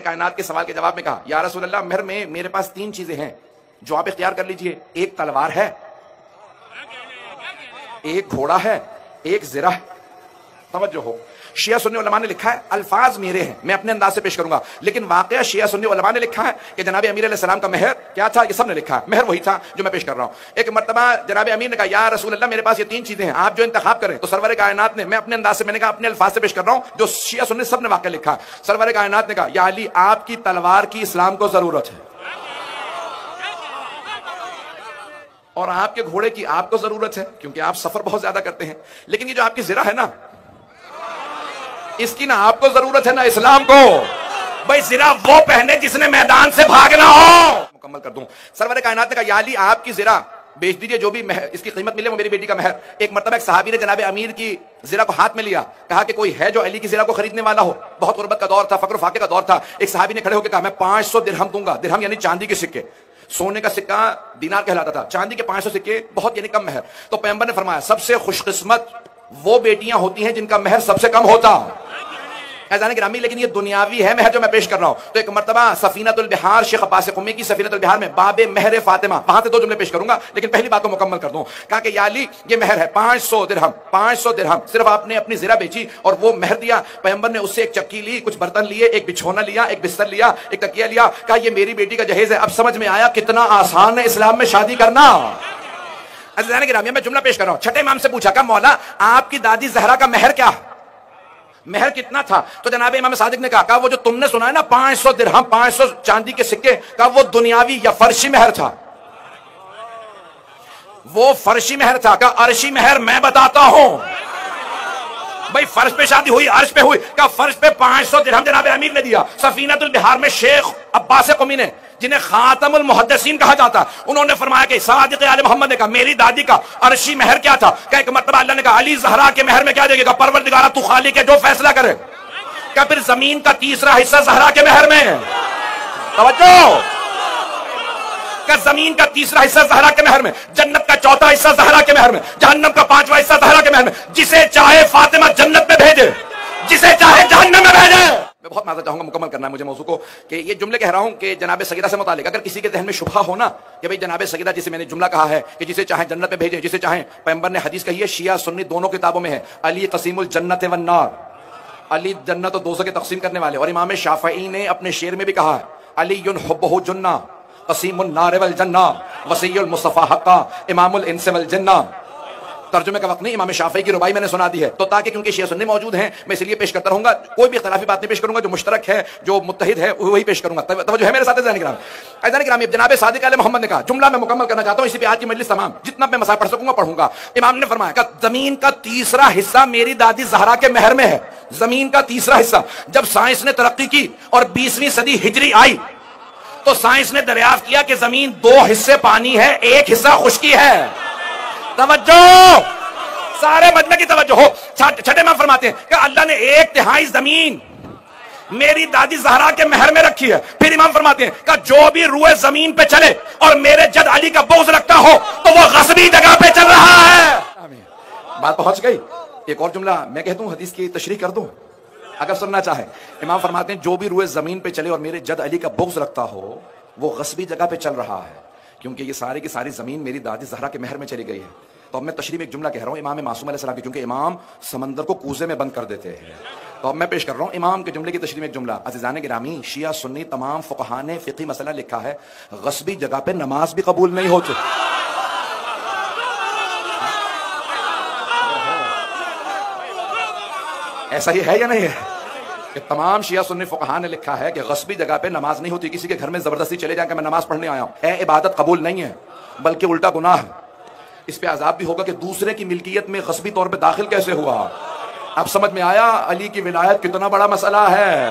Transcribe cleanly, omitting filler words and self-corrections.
کائنات کے سوال کے جواب میں کہا یا رسول اللہ مہر میں میرے پاس 3 چیزیں ہیں جو آپ اختیار کر لیجئے، ایک تلوار ہے، ایک گھوڑا ہے، ایک زرہ ہے۔ توجہ ہو، شیعہ سنی علماء نے لکھا ہے الفاظ میرے ہیں، میں اپنے انداز سے پیش کروں گا، لیکن واقعہ شیعہ سنی علماء نے لکھا ہے کہ جناب امیر علیہ السلام کا مہر کیا تھا، یہ سب نے لکھا ہے، مہر وہی تھا جو میں پیش کر رہا ہوں۔ ایک مرتبہ جناب امیر نے کہا یا رسول اللہ میرے پاس یہ 3 چیزیں ہیں، آپ جو انتخاب کریں۔ تو سرور کائنات نے، میں اپنے انداز سے، میں نے کہا اپنے الفاظ سے پیش کر رہا ہوں جو شیعہ سنی سب نے واقعہ لکھا ہے۔ سرور کائنات نے کہا یا علی آپ کی تلوار کی اسلام کو ضرورت ہے، اور آپ کے گھوڑے کی آپ کو ضرورت ہے کیونکہ آپ سفر بہت زیادہ کرتے ہیں، لیکن یہ جو آپ کی زرہ ہے نا، اس کی نہ آپ کو ضرورت ہے نہ اسلام کو۔ بھائی زرہ وہ پہنے جس نے میدان سے بھاگنا ہو۔ مکمل کر دوں، سرور کائنات نے کہا یا علی آپ کی زرہ بیچ دیجئے، جو بھی اس کی قیمت ملے وہ میری بیٹی کا مہر۔ ایک مرتبہ ایک صحابی نے جناب امیر کی زرہ کو ہاتھ میں لیا، کہا کہ کوئی ہے جو علی کی زرہ کو خریدنے والا ہو؟ بہت غربت کا دور تھا، فقر و فاقے کا دور تھا۔ ایک صحابی نے کھڑے ہو کے کہا میں 500 درہم دوں گا۔ درہم یعنی چاندی کے سکے، سونے کا سکہ دینار کہلاتا تھا، چاندی کے 500 سکے بہت یعنی کم مہر۔ تو پیغمبر نے فرمایا سب سے خوش قسمت وہ بیٹیاں ہوتی ہیں جن کا مہر سب سے کم ہوتا۔ ایزان گرامی، لیکن یہ دنیاوی ہے مہر جو میں پیش کر رہا ہوں۔ تو ایک مرتبہ سفینۃ البحار، شیخ عباس قمی کی سفینۃ البحار میں باب مہر فاطمہ، وہاں سے 2 جملے پیش کروں گا، لیکن پہلی بات کو مکمل کر دوں۔ کہا کہ یا علی یہ مہر ہے 500 درہم، 500 درہم صرف آپ نے اپنی زرہ بیچی اور وہ مہر دیا۔ پیغمبر نے اس سے ایک چکی لی، کچھ برتن لیے، ایک بچھونا لیا، ایک بستر لیا، ایک تکیہ لیا، کہا یہ میری بیٹی کا جہیز ہے۔ اب سمجھ میں آیا کتنا آسان ہے اسلام میں شادی کرنا۔ عزیزان گرامی، میں جملہ پیش کر رہا ہوں۔ چھٹے امام سے پوچھا کہ مولا آپ کی دادی زہرا کا مہر کیا، مہر کتنا تھا؟ تو جناب امام صادق نے کہا وہ جو تم نے سنا ہے نا 500 درہم، 500 چاندی کے سکے، کہا وہ دنیاوی یا فرشی مہر تھا، وہ فرشی مہر تھا۔ کہا عرشی مہر میں بتاتا ہوں۔ بھائی فرش پہ شادی ہوئی، عرش پہ ہوئی، کہا فرش پہ 500 درہم جناب امیر نے دیا۔ سفینۃ البحار میں شیخ عباس قمی نے، جنہیں خاتم المحدثین کہا جاتا، انہوں نے فرمایا کہ صادق آل محمد نے کہا میری دادی کا عرشی مہر کیا تھا؟ کہ ایک مرتبہ اللہ نے کہا علی زہرا کے مہر میں کیا دے گا؟ پروردگارہ تو خالق ہے جو فیصلہ کرے۔ کہ پھر زمین کا تیسرا حصہ زہرا کے مہر میں، توجہ، کہ زمین کا تیسرا حصہ زہرا کے مہر میں، جنت کا چوتھا حصہ زہرا کے مہر میں، جہنم کا 5واں حصہ زہرا کے مہر میں۔ جسے چاہے فاطمہ جنت میں بھیجے، جسے چاہے جہنم میں بھیجے۔ میں بہت معذرت چاہوں گا، مکمل کرنا ہے مجھے موضوع کو، کہ یہ جملے کہہ رہا ہوں کہ جناب سیدہ سے متعلق اگر کسی کے ذہن میں شبہ ہو نا کہ بھئی جناب سیدہ جسے میں نے جملہ کہا ہے کہ جسے چاہیں جنت میں بھیجیں، جسے چاہیں، پیغمبر نے حدیث کہی ہے، شیعہ سنی دونوں کتابوں میں ہے، علی قسیم الجنت والنار، علی جنت اور دوزخ کے تقسیم کرنے والے۔ اور امام شافعی نے اپنے شعر میں بھی کہا ہے علی حبہ جنہ قسیم النار والجنہ وصی المصطفیٰ حقا امام الانس والجنہ۔ ترجمے کا وقت نہیں، امام شافعی کی ربائی میں نے سنا دی ہے، تو تاکہ کیونکہ شیعہ سنی موجود ہیں میں اس لیے پیش کرتا رہوں گا، کوئی بھی اختلافی بات نہیں پیش کروں گا، جو مشترک ہے جو متحد ہے وہی پیش کروں گا۔ توجہ ہے میرے ساتھ عزیزان کرام؟ عزیزان کرام، جناب صادق آل محمد نے کہا، جملہ میں مکمل کرنا چاہتا ہوں، اسی پہ آج کی مجلس تمام جتنا میں مسائل پڑھ سکوں گا پڑھوں گا۔ امام نے فرمایا کہ زمین کا تیسرا حصہ میری دادی زہرا کے مہر میں ہے، زمین کا تیسرا حصہ۔ جب سائنس نے ترقی کی اور 20ویں صدی ہجری آئی تو سائنس نے دریافت کیا کہ زمین 2 حصے پانی ہے، 1 حصہ خشکی ہے۔ توجہ، سارے مجمع کی توجہ ہو۔ چھٹے امام فرماتے ہیں کہ اللہ نے 1/3 زمین میری دادی زہرا کے مہر میں رکھی ہے۔ پھر امام فرماتے ہیں کہ جو بھی روئے زمین پہ چلے اور میرے جد علی کا بغض رکھتا ہو تو وہ غصبی جگہ پہ چل رہا ہے۔ بات پہنچ گئی۔ ایک اور جملہ میں کہتا ہوں، حدیث کی تشریح کر دوں اگر سننا چاہے۔ امام فرماتے ہیں جو بھی روئے زمین پہ چلے اور میرے جد علی کا بغض رکھتا ہو وہ غصبی جگہ پہ چل رہا ہے، کیونکہ یہ ساری کی ساری زمین میری دادی زہرا کے مہر میں چلی گئی ہے۔ تو اب میں تشریح میں ایک جملہ کہہ رہا ہوں امام معصوم علیہ السلام کی، کیونکہ امام سمندر کو کوزے میں بند کر دیتے ہیں، تو اب میں پیش کر رہا ہوں امام کے جملے کی تشریح میں ایک جملہ۔ عزیزان گرامی، شیعہ سنی تمام فقہاء نے فقہی مسئلہ لکھا ہے، غصبی جگہ پہ نماز بھی قبول نہیں ہوتی۔ ایسا ہی ہے یا نہیں ہے کہ تمام شیعہ سنی فقہاء نے لکھا ہے کہ غصبی جگہ پہ نماز نہیں ہوتی؟ کسی کے گھر میں زبردستی چلے جائیں کہ میں نماز پڑھنے آیا ہوں، ہے عبادت قبول نہیں ہے بلکہ الٹا گناہ ہے۔ اس پہ عذاب بھی ہوگا کہ دوسرے کی ملکیت میں غصبی طور پہ داخل کیسے ہوا۔ اب سمجھ میں آیا علی کی ولایت کتنا بڑا مسئلہ ہے۔